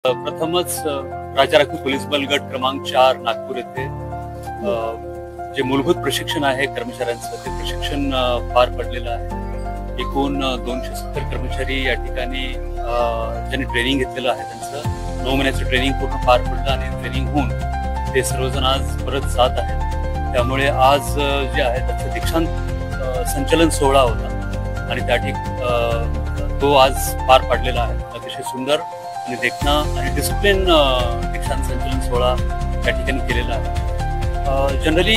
प्रथमच राजा राखीव पोलीस बल गट क्रमांक 4 नागपूर येथे जे मूलभूत प्रशिक्षण आहे कर्मचाऱ्यांचं ते प्रशिक्षण पार पडलेलं आहे। एकूण 270 कर्मचारी या ठिकाणी ज्यांनी ट्रेनिंग घेतलेलं आहे त्यांचं 9 महिन्याचं ट्रेनिंग पूर्ण पार पडलं आणि ट्रेनिंग होऊन ते सर्वजण आज परत जात आहेत। त्यामुळे आज जे आहे त्याचं दीक्षांत संचलन सोहळा होता आणि त्या ठिकाणी तो आज पार पडलेला आहे। अतिशय सुंदर आणि देखना आणि डिसिप्लिन दीक्षांत संचलन सोहळा त्या ठिकाणी केलेला आहे। जनरली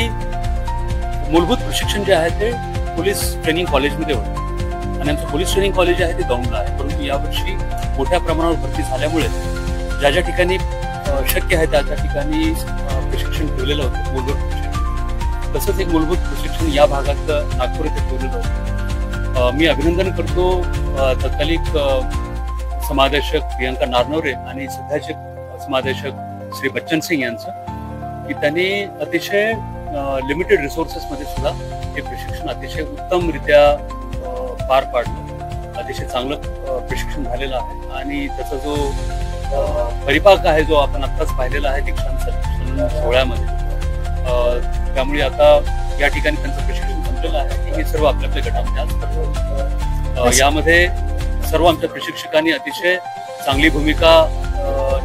मूलभूत प्रशिक्षण जे आहे ते पोलीस ट्रेनिंग कॉलेजमध्ये होतं आणि आमचं पोलीस ट्रेनिंग कॉलेज आहे ते दौंडला आहे, परंतु यावर्षी मोठ्या प्रमाणावर भरती झाल्यामुळे ज्या ज्या ठिकाणी शक्य आहे त्या त्या ठिकाणी प्रशिक्षण ठेवलेलं होतं मूलभूत प्रशिक्षण। तसंच एक मूलभूत प्रशिक्षण या भागात नागपूर येथे ठेवलेलं होतं। मी अभिनंदन करतो तत्कालिक समादेशक प्रियंका नारनवरे आणि सध्याचे समादेशक श्री बच्चन सिंग यांचं की त्यांनी अतिशय लिमिटेड रिसोर्सेस मध्ये सुद्धा हे प्रशिक्षण अतिशय उत्तमरित्या पार पाडलं। अतिशय चांगलं प्रशिक्षण झालेलं आहे आणि त्याचा जो परिपाक आहे जो आपण आत्ताच पाहिलेला आहे दीक्षांत संचलन सोहळ्यामध्ये, त्यामुळे आता या ठिकाणी त्यांचं प्रशिक्षण संपलेलं आहे की हे सर्व आपल्या आपल्या गटामध्ये आज करतो। यामध्ये सर्व आमच्या प्रशिक्षकांनी अतिशय चांगली भूमिका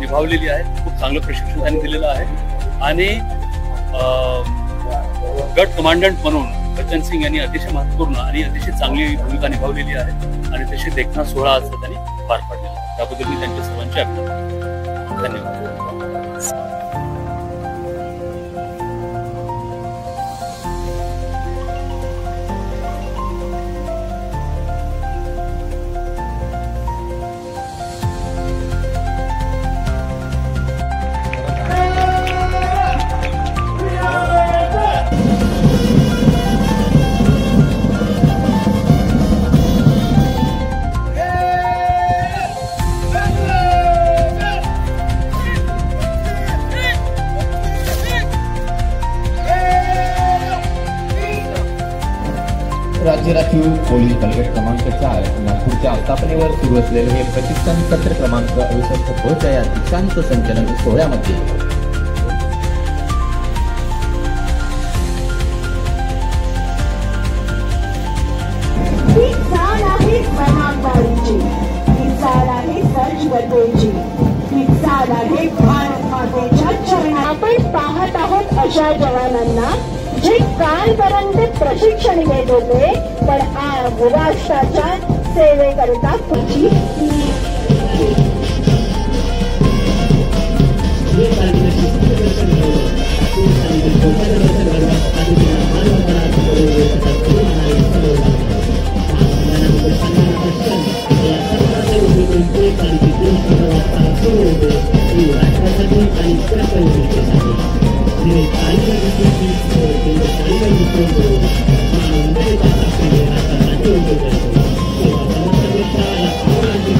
निभावलेली आहे। खूप चांगलं प्रशिक्षण त्यांनी दिलेलं आहे आणि गट कमांडंट म्हणून बच्चन सिंग यांनी अतिशय महत्वपूर्ण आणि अतिशय चांगली भूमिका निभावलेली आहे आणि तशी देखना सोहळा आज त्यांनी पार पाडलेला आहे। त्याबद्दल मी त्यांच्या सर्वांचे अभिनंदन। धन्यवाद। राज्य राखीव पोलीस बलगट क्रमांक 4 नागपूरच्या स्थापनेवर सुरू असलेले हे प्रशिक्षण सत्र क्रमांक 68 या दीक्षांत संचलन सोहळ्यामध्ये आपण पाहत आहोत अशा जवानांना जे कालपर्यंत प्रशिक्षण घेत होते पण आज राष्ट्राच्या सेवेकरिता तुझी Thank you.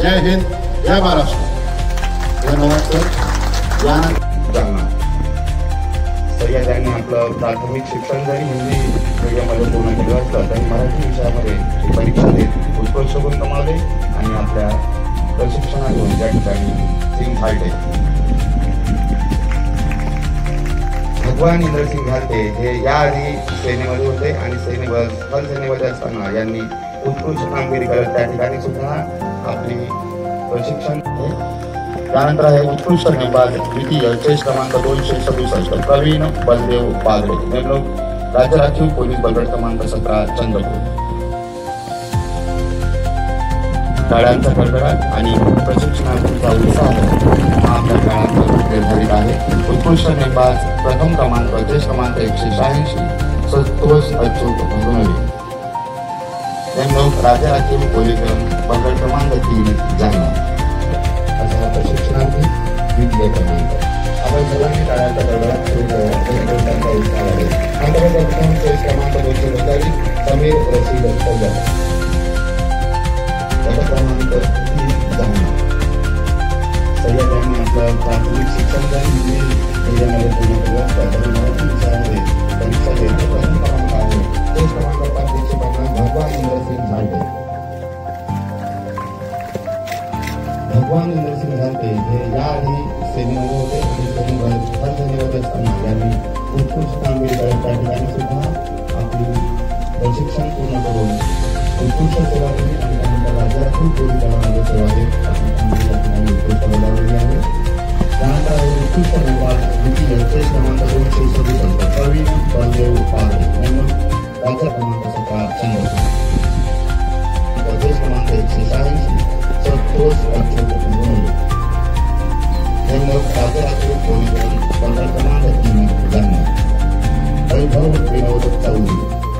जय हिंद, जय महाराष्ट्र. धन्यवाद सर. जालना सह्याद यांनी आपलं प्राथमिक शिक्षण जरी हिंदी मीडियममध्ये पूर्ण केलं असलं तरी मराठी विषयामध्ये ही परीक्षा देत उत्कृष्ट गुण कमावले आणि आपल्या प्रशिक्षणातून या ठिकाणी सिंग घालते. भगवान इंद्रसिंग घालते हे याआधी सेनेमध्ये होते आणि स्थल सेनेमध्ये असताना यांनी उत्कृष्ट कामगिरी करत त्या ठिकाणी सुद्धा आपली प्रशिक्षण. त्यानंतर आहे उत्कृष्ट नेमबाज द्वितीय चेस क्रमांक 267 प्रवीण बलदेव बागडे नेमणूक राज्य राखीव पोलीस बलगट क्रमांक 17 चंद्रपूर. गाड्यांचा कडकडाट आणि प्रशिक्षणाचा उत्साह हा आपल्या काळात निर्धारित आहे. उत्कृष्ट नेमबाज प्रथम क्रमांक चेस क्रमांक 186 संतोष अच्युत भगवणे नेमणूक राज्य राखीव पोलीस बलगट क्रमांक 3 जालना. अशा प्रशिक्षणार्थी द्वितीय क्रमांक. आपण सर्वांनी काळाच्या दरम्यान सुरू त्यांचा उत्साह आहे. प्रथम चेस क्रमांक 242 समीर रशीद सज्जन गट क्रमांक 3 जालना. सह्याद यांनी आपलं प्राथमिक शिक्षण जरी हिंदी मीडियममध्ये पूर्ण केलं असलं तरी मराठी विषयामध्ये परीक्षा देत प्रथम क्रमांक आहे. चेस क्रमांक 550 भगवान इंद्रसिंग घालते. भगवान इंद्रसिंग घालते हे याआधी सेनेमध्ये होते आणि सेनेमध्ये असताना यांनी उत्कृष्ट कामगिरी करत त्या ठिकाणी सुद्धा आपली प्रशिक्षण पूर्ण करून उत्कृष्ट सेवा दिली आणि त्यानंतर राज्य राखीव पोलीस दलामध्ये सेवा देत आपली कामगिरी त्या ठिकाणी उत्कृष्ट बजावली आहे. त्यानंतर उत्कृष्ट नेमबाज द्वितीय चेस क्रमांक 267 प्रवीण बलदेव बागडे नेमणूक राज्य क्रमांक 17 चंद्रपूर. चेस क्रमांक 186 संतोष अच्युत भगवणे नेमणूक राज्य राखीव पोलीस बलगट क्रमांक 3 जालना. वैभव विनोद चौधरी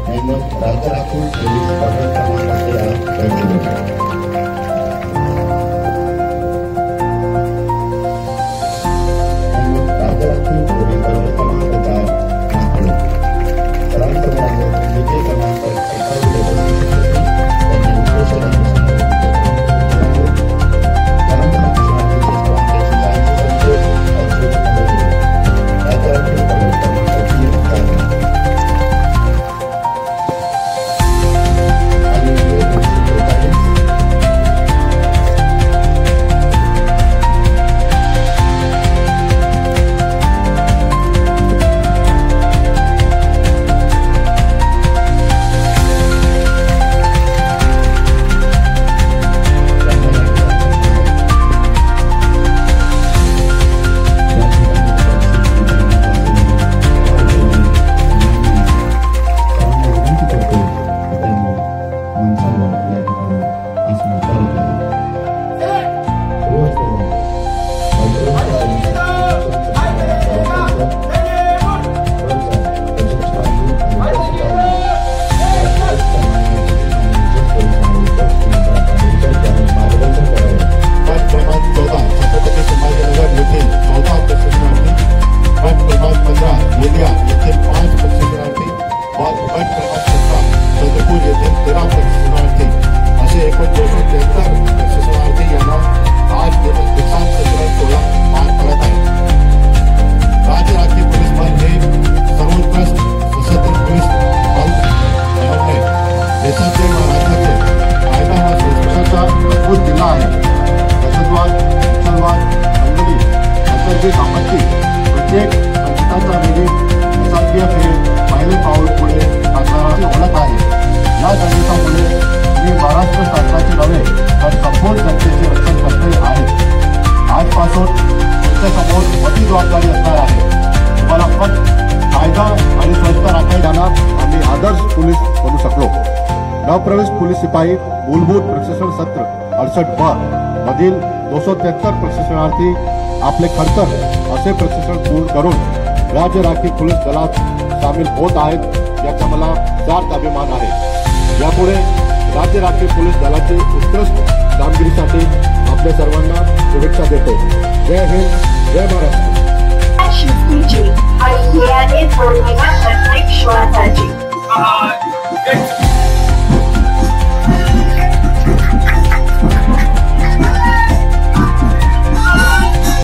नेमणूक राज्य राखीव पोलीस बलगट क्रमांक 13 गडचिरोली. राज्य राखीव पोलीस बलगट क्रमांक 4 नागपूर. सर्वांसमोर आहे द्वितीय क्रमांक 28 त्यांनी उत्कृष्ट जिल्हा आहे. दहशतवाद, नक्षलवाद सामाजिक आपत्ती प्रत्येक संकटाच्या वेळी SRPF हे पहिले पाऊल पुढे टाकणारी ओळख आहे. या संदेशामुळे मी महाराष्ट्र सरकारचे नव्हे तर संपूर्ण जनतेचे रक्षण करते आहे. आजपासून तुमच्यासमोर मोठी जबाबदारी असणार आहे. तुम्हाला फक्त कायदा आणि संस्था राखायला आम्ही आदर्श पोलीस बनू शकलो. नवप्रवेश पोलीस सिपाही मूलभूत प्रशिक्षण सत्र 68 मधील 273 प्रशिक्षणार्थी आपले खडतर असे प्रशिक्षण पूर्ण करून राज्य राखीव पोलीस दलात सामील होत आहेत, याचा मला सार्थ अभिमान आहे. यापुढे राज्य राखीव पोलीस दलाची उत्कृष्ट कामगिरीसाठी आपल्या सर्वांना शुभेच्छा देतो. जय हिंद, जय महाराष्ट्र. शिस्तीची आणि ध्येयाने जोडलेला प्रत्येक श्वास